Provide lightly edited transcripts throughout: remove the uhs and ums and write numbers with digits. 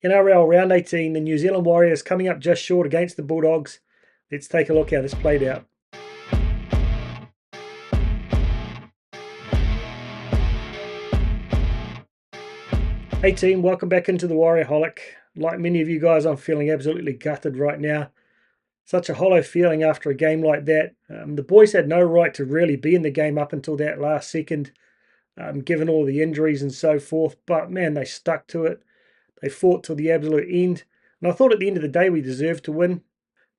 NRL Round 18, the New Zealand Warriors coming up just short against the Bulldogs. Let's take a look how this played out. Hey team, welcome back into the Warriorholic. Like many of you guys, I'm feeling absolutely gutted right now. Such a hollow feeling after a game like that. The boys had no right to really be in the game up until that last second, given all the injuries and so forth. But man, they stuck to it. They fought till the absolute end. And I thought at the end of the day we deserved to win.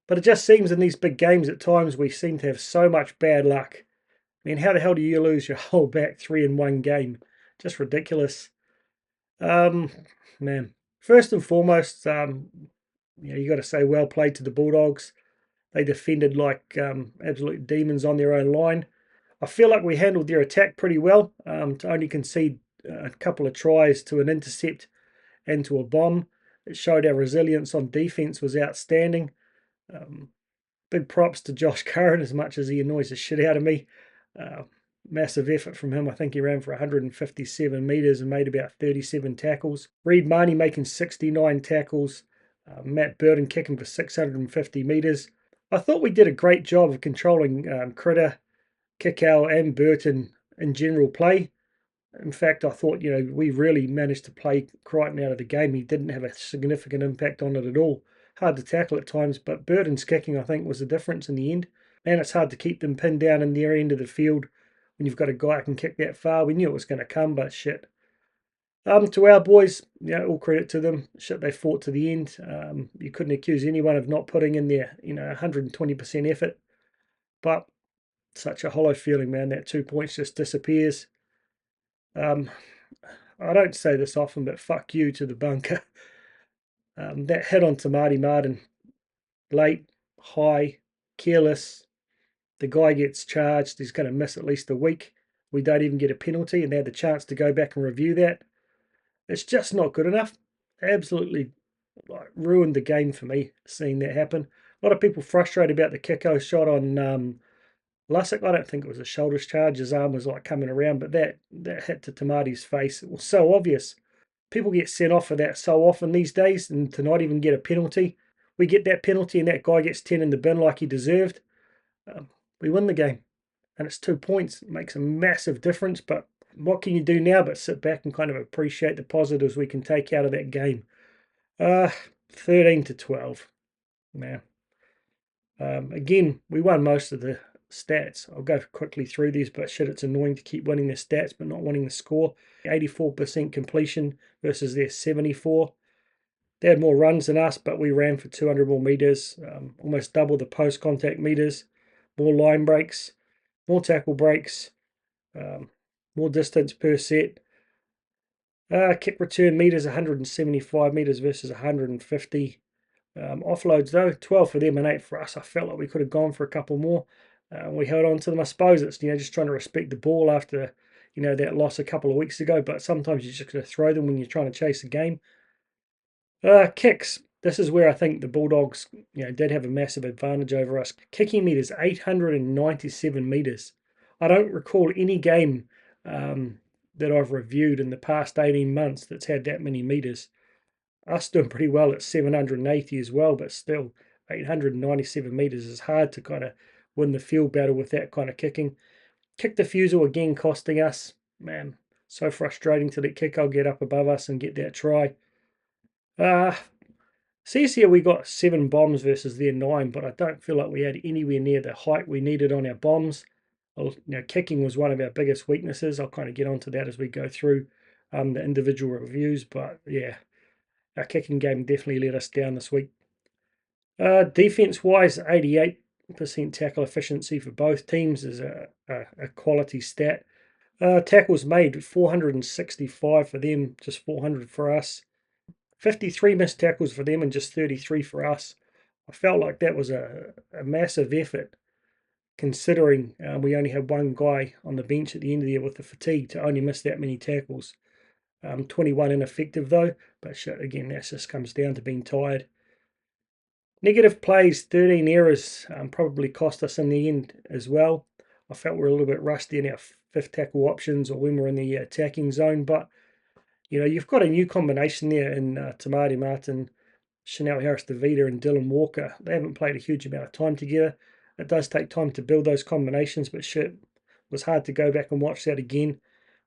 But it just seems in these big games at times we seem to have so much bad luck. I mean, how the hell do you lose your whole back three in one game? Just ridiculous. Man, first and foremost, you got to say well played to the Bulldogs. They defended like absolute demons on their own line. I feel like we handled their attack pretty well, to only concede a couple of tries to an intercept and to a bomb. It showed our resilience on defense was outstanding. Big props to Josh Curran, as much as he annoys the shit out of me. Massive effort from him. I think he ran for 157 metres and made about 37 tackles. Reed Marnie making 69 tackles. Matt Burton kicking for 650 metres. I thought we did a great job of controlling Critter, Kickow and Burton in general play. In fact, I thought, we really managed to play Crichton out of the game. He didn't have a significant impact on it at all. Hard to tackle at times, but Burton's kicking, I think, was the difference in the end. And it's hard to keep them pinned down in their end of the field when you've got a guy who can kick that far. We knew it was going to come, but shit. To our boys, all credit to them. Shit, they fought to the end. You couldn't accuse anyone of not putting in their, 120% effort. But such a hollow feeling, man. That 2 points just disappears. I don't say this often, but fuck you to the bunker. That hit on Tamati Martin, late, high, careless. The guy gets charged. He's going to miss at least a week. We don't even get a penalty, and they had the chance to go back and review that. It's just not good enough. Absolutely ruined the game for me, seeing that happen. A lot of people frustrated about the Kicko shot on Lussick. I don't think it was a shoulders charge. His arm was coming around, but that hit to Tamati's face. It was so obvious. People get sent off for that so often these days, and to not even get a penalty. We get that penalty and that guy gets 10 in the bin like he deserved. We win the game, and it's 2 points. It makes a massive difference, but what can you do now but sit back and kind of appreciate the positives we can take out of that game? 13 to 12. Man. Again, we won most of the stats. I'll go quickly through these, but shit, it's annoying to keep winning the stats but not winning the score. 84% completion versus their 74. They had more runs than us, but we ran for 200 more metres, almost double the post-contact metres, more line breaks, more tackle breaks, more distance per set. Kick return metres, 175 metres versus 150. Offloads though, 12 for them and 8 for us. I felt like we could have gone for a couple more. We held on to them. I suppose it's just trying to respect the ball after that loss a couple of weeks ago. But sometimes you're just going to throw them when you're trying to chase a game. Kicks. This is where I think the Bulldogs did have a massive advantage over us. Kicking meters 897 meters. I don't recall any game that I've reviewed in the past 18 months that's had that many meters. Us doing pretty well at 780 as well, but still 897 metres is hard to kind of win the field battle with that kind of kicking. Kick defusal again costing us. Man, so frustrating to let Kicko get up above us and get that try. Sees here we got 7 bombs versus their 9, but I don't feel like we had anywhere near the height we needed on our bombs. Kicking was one of our biggest weaknesses. I'll kind of get onto that as we go through the individual reviews, but yeah. Our kicking game definitely let us down this week. Defense-wise, 88% tackle efficiency for both teams is a quality stat. Tackles made, 465 for them, just 400 for us. 53 missed tackles for them and just 33 for us. I felt like that was a massive effort, considering we only had one guy on the bench at the end of the year with the fatigue to only miss that many tackles. 21 ineffective though, but shit, again, that just comes down to being tired. Negative plays, 13 errors, probably cost us in the end as well. I felt we were a little bit rusty in our fifth tackle options or when we're in the attacking zone, but you've got a new combination there in Tamati Martin, Chanel Harris-Davida and Dylan Walker. They haven't played a huge amount of time together. It does take time to build those combinations, but shit, it was hard to go back and watch that again.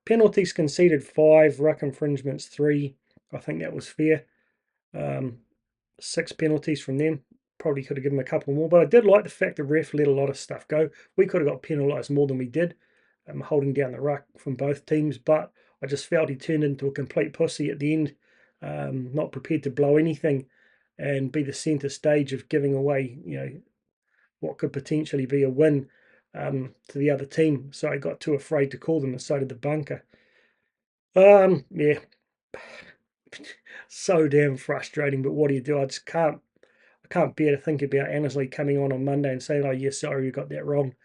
Penalties conceded 5, ruck infringements 3. I think that was fair. 6 penalties from them. Probably could have given them a couple more, but I did like the fact the ref let a lot of stuff go. We could have got penalised more than we did, holding down the ruck from both teams, but I just felt he turned into a complete pussy at the end, not prepared to blow anything and be the centre stage of giving away, what could potentially be a win to the other team. So I got too afraid to call them, and so did the bunker. Yeah, so damn frustrating. But what do you do? I can't bear to think about Annesley coming on Monday and saying, "Oh, yes, sorry, you got that wrong."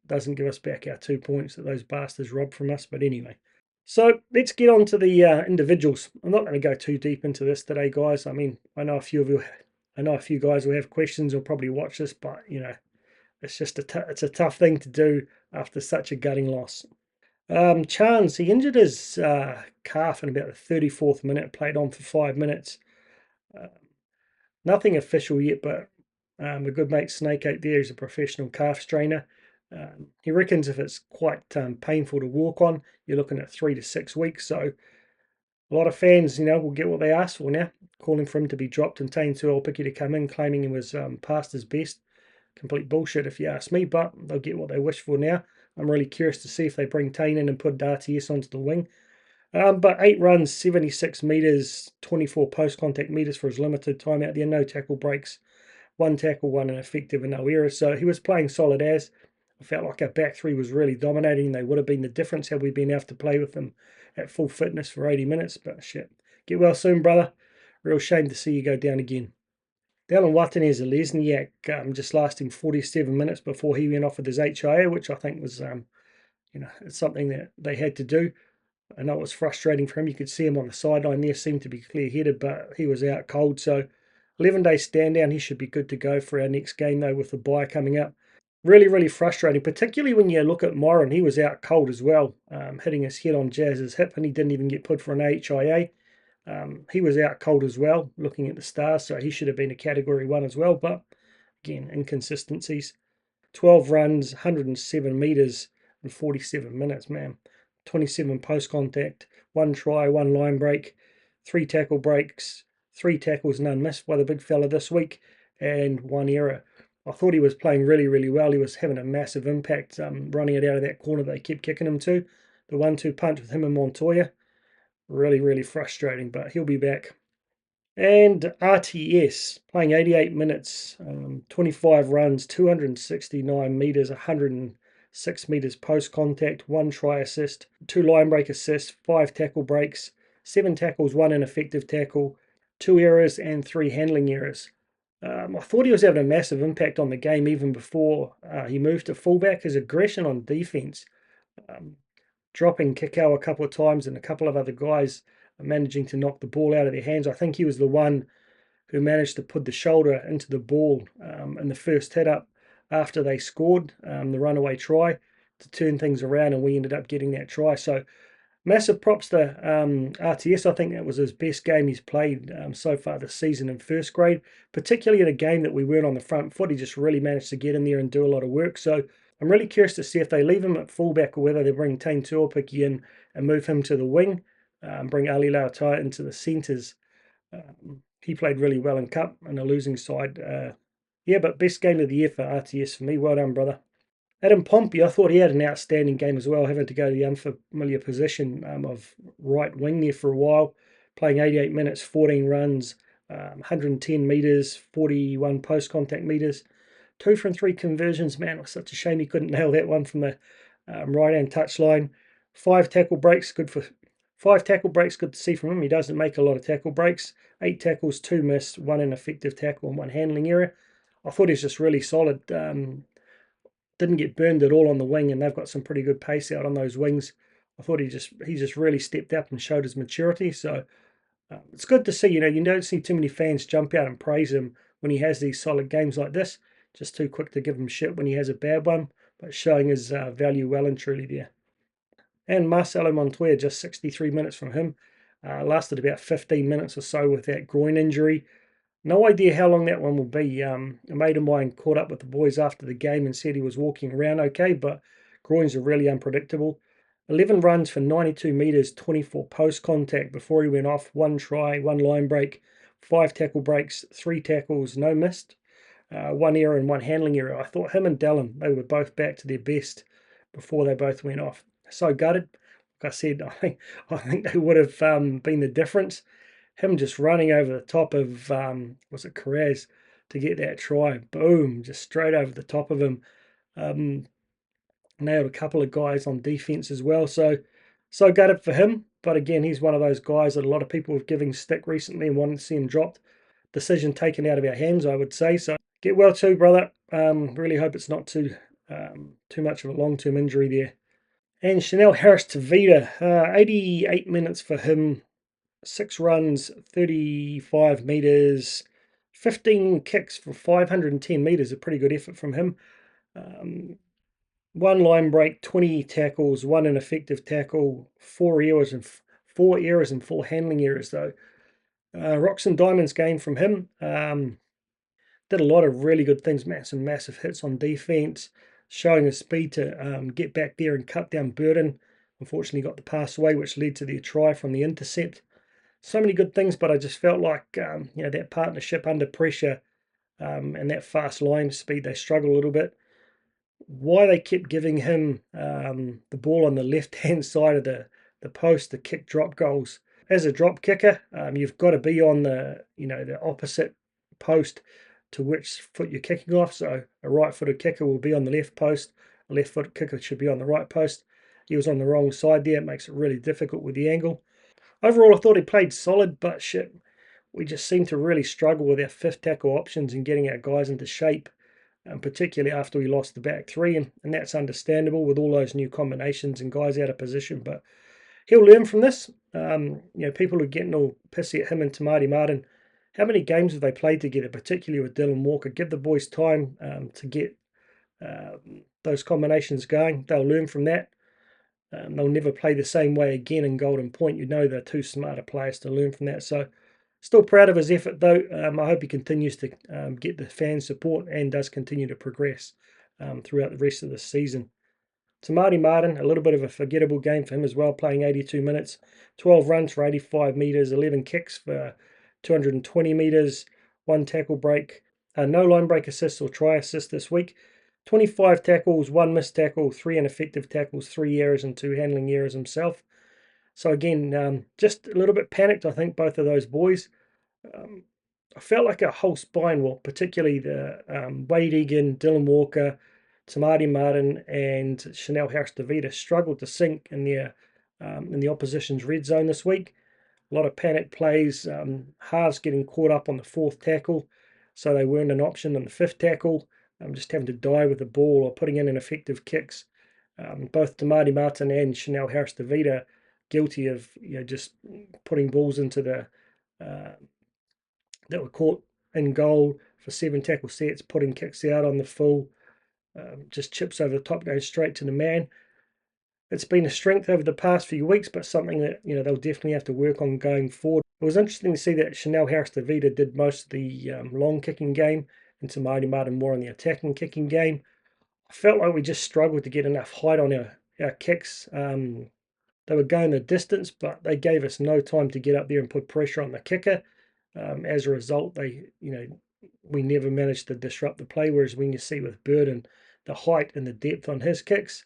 Doesn't give us back our 2 points that those bastards robbed from us. But anyway, so let's get on to the individuals. I'm not going to go too deep into this today, guys. I mean, I know a few guys will have questions or probably watch this, but it's just it's a tough thing to do after such a gutting loss. Chance, he injured his calf in about the 34th minute, played on for 5 minutes. Nothing official yet, but a good mate Snakeout there is a professional calf strainer. He reckons if it's quite painful to walk on, you're looking at 3 to 6 weeks. So a lot of fans, will get what they asked for now, calling for him to be dropped and Tane Tuolpiki to come in, claiming he was past his best. Complete bullshit if you ask me, but they'll get what they wish for now. I'm really curious to see if they bring Tane in and put RTS onto the wing. But 8 runs, 76 metres, 24 post-contact metres for his limited time out there. No tackle breaks, 1 tackle, 1 ineffective and no errors. So he was playing solid as. I felt like our back three was really dominating. They would have been the difference had we been able to play with them at full fitness for 80 minutes. But shit, get well soon, brother. Real shame to see you go down again. Dallin Watene a Lesniak, just lasting 47 minutes before he went off with his HIA, which I think was, it's something that they had to do. I know it was frustrating for him. You could see him on the sideline there, seemed to be clear-headed, but he was out cold. So 11-day stand down, he should be good to go for our next game, though, with the bye coming up. Really, really frustrating, particularly when you look at Moran. He was out cold as well, hitting his head on Jazz's hip, and he didn't even get put for an HIA. He was out cold as well, looking at the stars, so he should have been a Category 1 as well, but again, inconsistencies. 12 runs, 107 metres in 47 minutes, man. 27 post-contact, 1 try, 1 line break, 3 tackle breaks, 3 tackles, none missed by the big fella this week, and 1 error. I thought he was playing really, really well. He was having a massive impact, running it out of that corner they kept kicking him to. The 1-2 punch with him and Montoya. Really, really frustrating, but he'll be back. And RTS playing 88 minutes, 25 runs, 269 metres, 106 metres post contact, 1 try assist, 2 line break assists, 5 tackle breaks, 7 tackles, 1 ineffective tackle, 2 errors, and 3 handling errors. I thought he was having a massive impact on the game even before he moved to fullback. His aggression on defence, dropping Kikau a couple of times and a couple of other guys managing to knock the ball out of their hands. I think he was the one who managed to put the shoulder into the ball in the first hit up after they scored the runaway try to turn things around, and we ended up getting that try. So massive props to RTS. I think that was his best game he's played so far this season in first grade, particularly in a game that we weren't on the front foot. He just really managed to get in there and do a lot of work. So I'm really curious to see if they leave him at fullback or whether they bring Tane Tuolpiki in and move him to the wing, bring Ali Lautai into the centres. He played really well in Cup and a losing side. Yeah, but best game of the year for RTS for me. Well done, brother. Adam Pompey, I thought he had an outstanding game as well, having to go to the unfamiliar position of right wing there for a while, playing 88 minutes, 14 runs, 110 metres, 41 post-contact metres, 2 from 3 conversions. Man, it was such a shame he couldn't nail that one from the right-hand touchline. 5 tackle breaks, good to see from him. He doesn't make a lot of tackle breaks. 8 tackles, 2 missed, 1 ineffective tackle, and 1 handling error. I thought he was just really solid. Didn't get burned at all on the wing, and they've got some pretty good pace out on those wings. I thought he just really stepped up and showed his maturity. So it's good to see. You don't see too many fans jump out and praise him when he has these solid games like this. Just too quick to give him shit when he has a bad one, but showing his value well and truly there. And Marcelo Montoya, just 63 minutes from him. Lasted about 15 minutes or so with that groin injury. No idea how long that one will be. A mate of mine caught up with the boys after the game and said he was walking around okay, but groins are really unpredictable. 11 runs for 92 metres, 24 post contact before he went off. One try, one line break, 5 tackle breaks, 3 tackles, no missed. One error and one handling error. I thought him and Dallin, they were both back to their best before they both went off. So gutted. Like I said, I think they would have been the difference. Him just running over the top of was it Carraz to get that try? Boom, just straight over the top of him. Um, Nailed a couple of guys on defense as well. So gutted for him. But again, he's one of those guys that a lot of people have given stick recently and wanted to see him dropped. Decision taken out of our hands, I would say. So get well too, brother. Really hope it's not too much of a long-term injury there. And Chanel Harris Tavita, 88 minutes for him, 6 runs, 35 metres, 15 kicks for 510 metres, a pretty good effort from him. One line break, 20 tackles, one ineffective tackle, 4 errors and 4 handling errors though. Rocks and Diamonds game from him. Did a lot of really good things, massive hits on defense, showing his speed to get back there and cut down Burden. Unfortunately, got the pass away, which led to their try from the intercept. So many good things, but I just felt like that partnership under pressure and that fast line speed, they struggled a little bit. Why they kept giving him the ball on the left-hand side of the post to kick drop goals. As a drop kicker, you've got to be on the opposite post to which foot you're kicking off. So a right-footed kicker will be on the left post. A left-footed kicker should be on the right post. He was on the wrong side there. It makes it really difficult with the angle. Overall, I thought he played solid, but shit, we just seem to really struggle with our fifth tackle options and getting our guys into shape, particularly after we lost the back three. And that's understandable with all those new combinations and guys out of position. But he'll learn from this. People are getting all pissy at him and Tamati Martin. How many games have they played together, particularly with Dylan Walker? Give the boys time to get those combinations going. They'll learn from that. They'll never play the same way again in Golden Point. They're too smarter players to learn from that. So still proud of his effort, though. I hope he continues to get the fan support and does continue to progress throughout the rest of the season. Tamati Martin, a little bit of a forgettable game for him as well, playing 82 minutes, 12 runs for 85 metres, 11 kicks for 220 metres, 1 tackle break, no line break assists or try assist this week, 25 tackles, 1 missed tackle, 3 ineffective tackles, 3 errors and 2 handling errors himself. So again, just a little bit panicked, I think, both of those boys. I felt like a whole spine, well, particularly the Wade Egan, Dylan Walker, Tamati Martin and Chanel Harris Davida struggled to sink in the opposition's red zone this week. A lot of panic plays, halves getting caught up on the 4th tackle, so they weren't an option on the 5th tackle, just having to die with the ball or putting in ineffective kicks. Both Tamati Martin and Chanel Harris Davida guilty of just putting balls into the that were caught in goal for 7 tackle sets, putting kicks out on the full. Just chips over the top, going straight to the man. It's been a strength over the past few weeks, but something that they'll definitely have to work on going forward. It was interesting to see that Chanel Harris Davida did most of the long kicking game, and Tamati Martin more on the attacking kicking game. I felt like we just struggled to get enough height on our kicks. They were going the distance, but they gave us no time to get up there and put pressure on the kicker. As a result, we never managed to disrupt the play. Whereas when you see with Burden, the height and the depth on his kicks,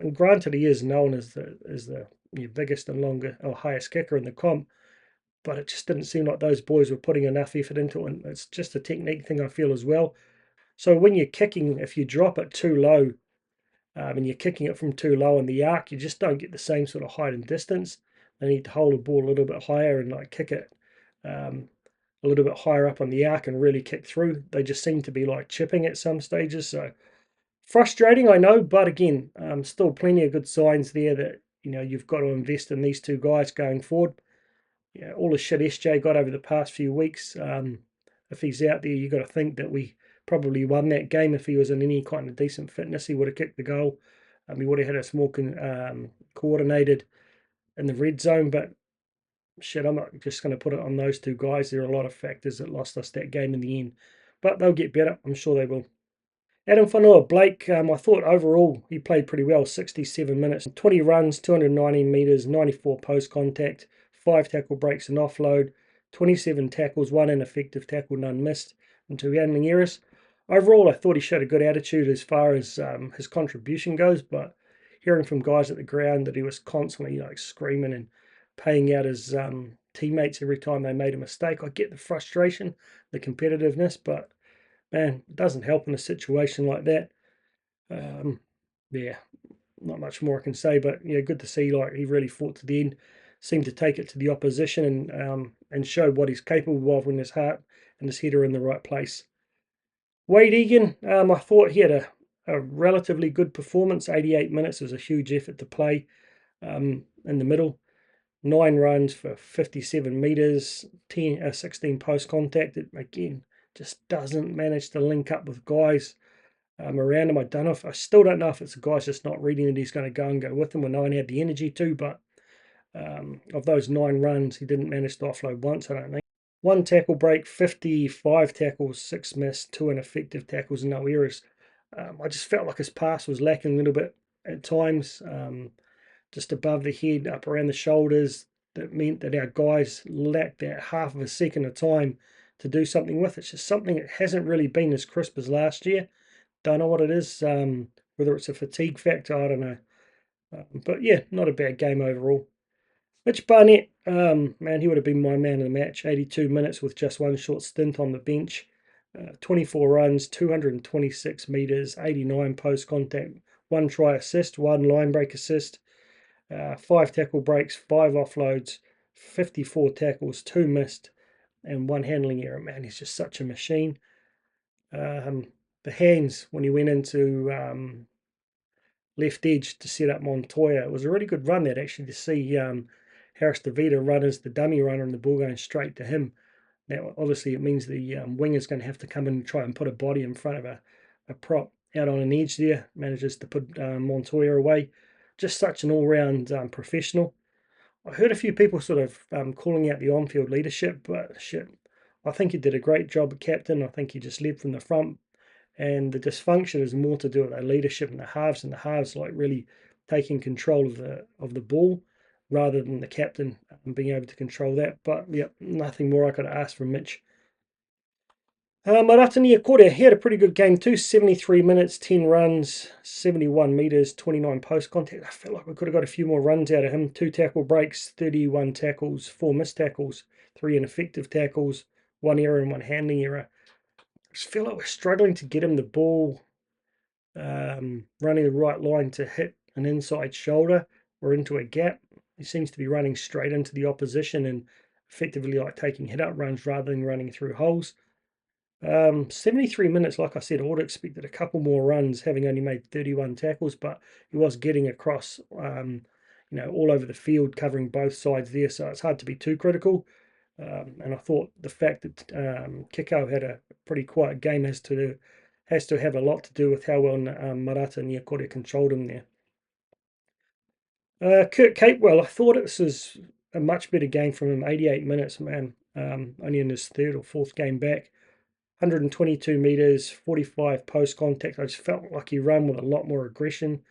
and granted he is known as the biggest and longer or highest kicker in the comp, but it just didn't seem like those boys were putting enough effort into it. And it's just a technique thing, I feel, as well. So when you're kicking, if you drop it too low, and you're kicking it from too low in the arc, you just don't get the same sort of height and distance. They need to hold the ball a little bit higher and kick it a little bit higher up on the arc and really kick through. They just seem to be chipping at some stages. So frustrating, I know, but again, still plenty of good signs there that you've got to invest in these two guys going forward. All the shit SJ got over the past few weeks. If he's out there, you've got to think that we probably won that game. If he was in any kind of decent fitness, he would have kicked the goal. He would have had us more coordinated in the red zone. But shit, I'm not just going to put it on those two guys. There are a lot of factors that lost us that game in the end, but they'll get better. I'm sure they will. Adam Whanua Blake, I thought overall he played pretty well. 67 minutes, 20 runs, 219 metres, 94 post contact, 5 tackle breaks and offload, 27 tackles, 1 ineffective tackle, none missed, and 2 handling errors. Overall, I thought he showed a good attitude as far as his contribution goes, but hearing from guys at the ground that he was constantly like screaming and paying out his teammates every time they made a mistake, I get the frustration, the competitiveness, but man, it doesn't help in a situation like that. Yeah, not much more I can say, but yeah, good to see like he really fought to the end, seemed to take it to the opposition and showed what he's capable of when his heart and his head are in the right place. Wade Egan, I thought he had a relatively good performance. 88 minutes was a huge effort to play in the middle. 9 runs for 57 metres, 16 post contact. It, again, just doesn't manage to link up with guys around him. I still don't know if it's the guy's just not reading that he's going to go and go with him when no one had the energy to, but of those 9 runs, he didn't manage to offload once, I don't think. 1 tackle break, 55 tackles, 6 missed, 2 ineffective tackles, and no errors. I just felt like his pass was lacking a little bit at times. Just above the head, up around the shoulders. That meant that our guys lacked that half of a second of time to do something with. It's just something that hasn't really been as crisp as last year. Don't know what it is, whether it's a fatigue factor, I don't know. But yeah, not a bad game overall. Mitch Barnett, man, he would have been my man of the match. 82 minutes with just 1 short stint on the bench. 24 runs, 226 metres, 89 post contact, 1 try assist, 1 line break assist. 5 tackle breaks, 5 offloads, 54 tackles, 2 missed, and 1 handling error. Man, he's just such a machine. The hands when he went into left edge to set up Montoya, it was a really good run that actually to see Harris DeVita run as the dummy runner and the ball going straight to him. Now, obviously, it means the wing is going to have to come in and try and put a body in front of a prop out on an edge there. Manages to put Montoya away. Just such an all-round professional. I heard a few people sort of calling out the on-field leadership, but shit, I think he did a great job at captain. I think he just led from the front, and the dysfunction is more to do with their leadership in the halves, and the halves like really taking control of the ball rather than the captain being able to control that. But yeah, nothing more I could ask from Mitch. Maratani Akore, he had a pretty good game too. 73 minutes, 10 runs, 71 metres, 29 post contact. I felt like we could have got a few more runs out of him. 2 tackle breaks, 31 tackles, 4 missed tackles, 3 ineffective tackles, 1 error and 1 handling error. I just feel like we're struggling to get him the ball running the right line to hit an inside shoulder or into a gap. He seems to be running straight into the opposition and effectively like taking hit up runs rather than running through holes. 73 minutes, like I said, I would have expected a couple more runs, having only made 31 tackles, but he was getting across, all over the field, covering both sides there, so it's hard to be too critical. And I thought the fact that Kiko had a pretty quiet game has to have a lot to do with how well Marata Niakore controlled him there. Kurt Capewell, I thought this was a much better game from him. 88 minutes, man. Only in his 3rd or 4th game back. 122 metres, 45 post contact. I just felt like he ran with a lot more aggression,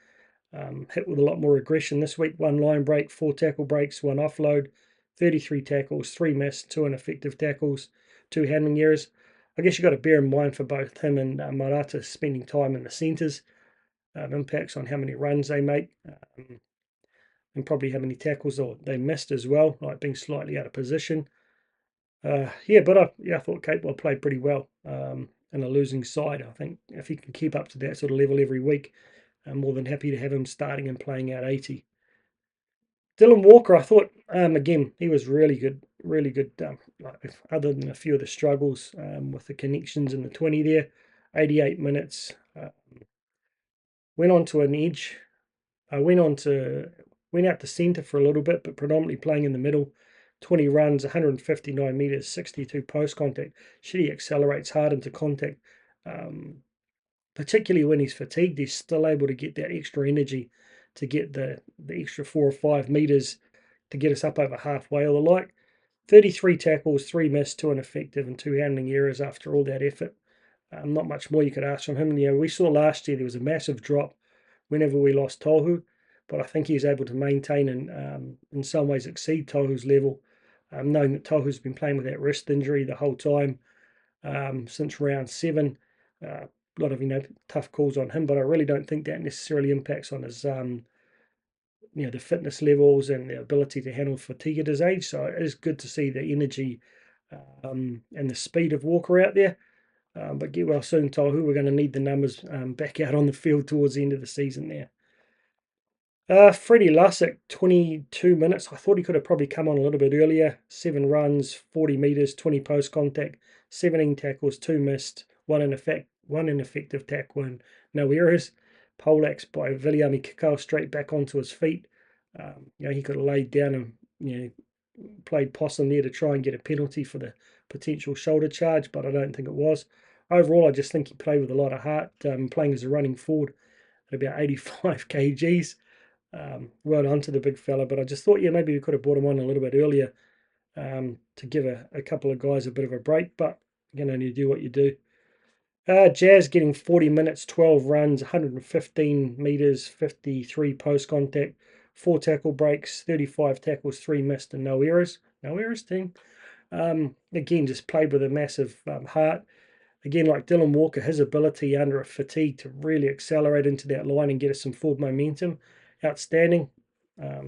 hit with a lot more aggression this week. 1 line break, 4 tackle breaks, 1 offload, 33 tackles, 3 missed, 2 ineffective tackles, 2 handling errors. I guess you've got to bear in mind for both him and Marata spending time in the centres, impacts on how many runs they make, and probably how many tackles they missed as well, like being slightly out of position. But I thought Capewell played pretty well in a losing side. I think if he can keep up to that sort of level every week, I'm more than happy to have him starting and playing out 80. Dylan Walker, I thought, again, he was really good, really good, other than a few of the struggles with the connections in the 20 there. 88 minutes, went on to an edge, went out to centre for a little bit, but predominantly playing in the middle. 20 runs, 159 metres, 62 post contact. Shit, he accelerates hard into contact. Particularly when he's fatigued, he's still able to get that extra energy to get the extra 4 or 5 metres to get us up over halfway or the like. 33 tackles, 3 missed, 2 ineffective, and 2 handling errors after all that effort. Not much more you could ask from him. We saw last year there was a massive drop whenever we lost Tohu, but I think he's able to maintain and in some ways exceed Tohu's level, knowing that Tohu's been playing with that wrist injury the whole time since round 7. A lot of tough calls on him, but I really don't think that necessarily impacts on his the fitness levels and the ability to handle fatigue at his age. So it is good to see the energy and the speed of Walker out there. But get well soon, Tohu. We're going to need the numbers back out on the field towards the end of the season there. Freddie Lussick, 22 minutes. I thought he could have probably come on a little bit earlier. 7 runs, 40 metres, 20 post contact, 17 tackles, 2 missed, one ineffective tackle, and no errors. Poleaxe by Viliami Kikau straight back onto his feet. He could have laid down and played possum there to try and get a penalty for the potential shoulder charge, but I don't think it was. Overall, I just think he played with a lot of heart, playing as a running forward at about 85 kgs. Well done to the big fella, but I just thought, maybe we could have brought him on a little bit earlier to give a couple of guys a bit of a break, but you can only do what you do. Jazz getting 40 minutes, 12 runs, 115 metres, 53 post contact, 4 tackle breaks, 35 tackles, 3 missed, and no errors. No errors, team. Again, just played with a massive heart. Again, like Dylan Walker, his ability under a fatigue to really accelerate into that line and get us some forward momentum, outstanding.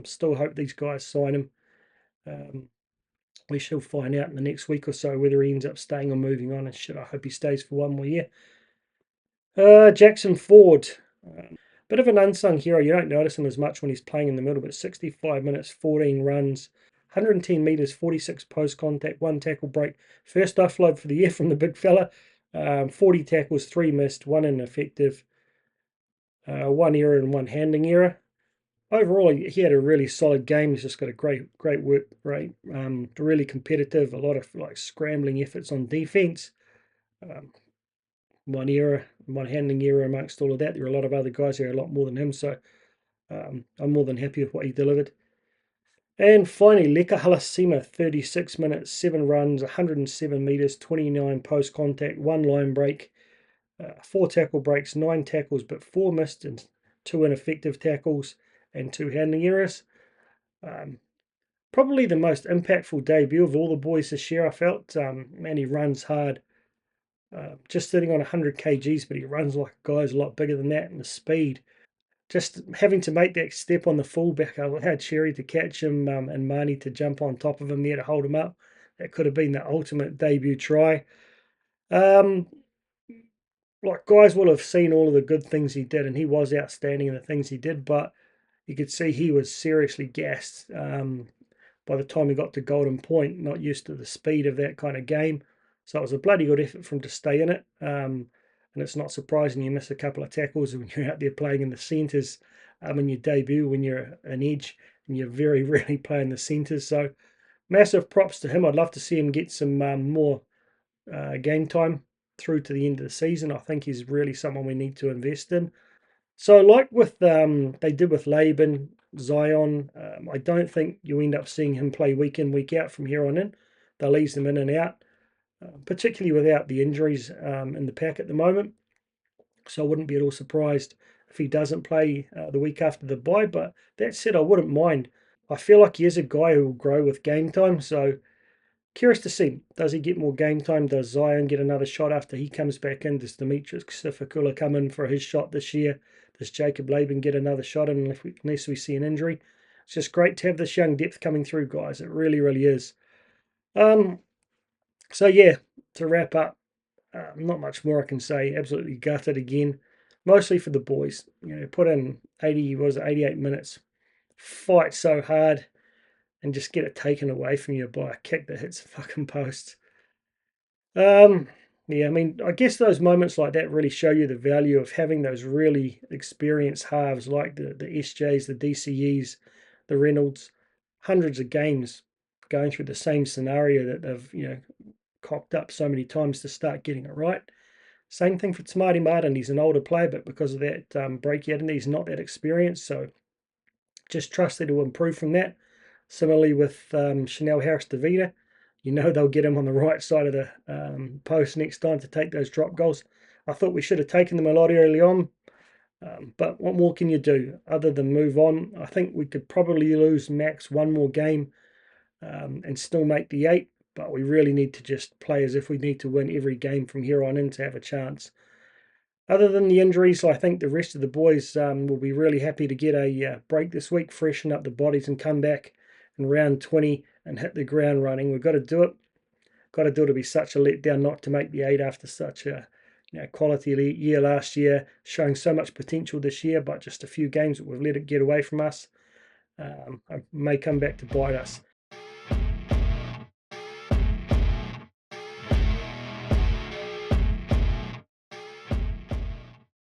Still hope these guys sign him. We shall find out in the next week or so whether he ends up staying or moving on. And shit, I hope he stays for one more year. Jackson Ford, bit of an unsung hero. You don't notice him as much when he's playing in the middle, but 65 minutes, 14 runs, 110 metres, 46 post contact, 1 tackle break. First offload for the year from the big fella. 40 tackles, 3 missed, 1 ineffective, 1 error and 1 handling error. Overall, he had a really solid game. He's just got a great work rate, really competitive, a lot of scrambling efforts on defence. 1 error, 1 handling error amongst all of that. There are a lot of other guys who are a lot more than him, so I'm more than happy with what he delivered. And finally, Leka Halasima, 36 minutes, 7 runs, 107 metres, 29 post contact, 1 line break, 4 tackle breaks, 9 tackles, but 4 missed and 2 ineffective tackles and 2 handling errors. Probably the most impactful debut of all the boys this year, I felt. Man, he runs hard. Just sitting on 100 kgs, but he runs like a guy's a lot bigger than that, and the speed. Just having to make that step on the fullback, I had Cherry to catch him and Marnie to jump on top of him there to hold him up. That could have been the ultimate debut try. Guys will have seen all of the good things he did, and he was outstanding in the things he did, but you could see he was seriously gassed by the time he got to Golden Point, not used to the speed of that kind of game. So it was a bloody good effort for him to stay in it. And it's not surprising you miss a couple of tackles when you're out there playing in the centres in your debut, when you're an edge and you're very rarely playing the centres. So massive props to him. I'd love to see him get some more game time through to the end of the season. I think he's really someone we need to invest in. So like with they did with Laban, Zion, I don't think you end up seeing him play week in, week out from here on in. They'll ease them in and out, particularly without the injuries in the pack at the moment. So I wouldn't be at all surprised if he doesn't play the week after the bye. But that said, I wouldn't mind. I feel like he is a guy who will grow with game time. So curious to see, does he get more game time? Does Zion get another shot after he comes back in? Does Demetrius Sifakula come in for his shot this year? Does Jacob Laban get another shot unless we see an injury? It's just great to have this young depth coming through, guys. It really, really is. So yeah, to wrap up, not much more I can say. Absolutely gutted again, mostly for the boys. Put in 88 minutes, fight so hard, and just get it taken away from you by a kick that hits the fucking post. Yeah, I mean, I guess those moments like that really show you the value of having those really experienced halves like the SJs, the DCEs, the Reynolds, hundreds of games going through the same scenario that they've, cocked up so many times to start getting it right. Same thing for Tamati Martin. He's an older player, but because of that break he had, he's not that experienced. So just trust that he'll improve from that. Similarly with Chanel Harris-Davida, you know they'll get him on the right side of the post next time to take those drop goals. I thought we should have taken them a lot early on, but what more can you do other than move on? I think we could probably lose max one more game and still make the 8, but we really need to just play as if we need to win every game from here on in to have a chance. Other than the injuries, I think the rest of the boys will be really happy to get a break this week, freshen up the bodies and come back in round 20 and hit the ground running. We've got to do it. Got to do it. To be such a letdown not to make the 8 after such a quality year last year, showing so much potential this year, but just a few games that we've let it get away from us. May come back to bite us.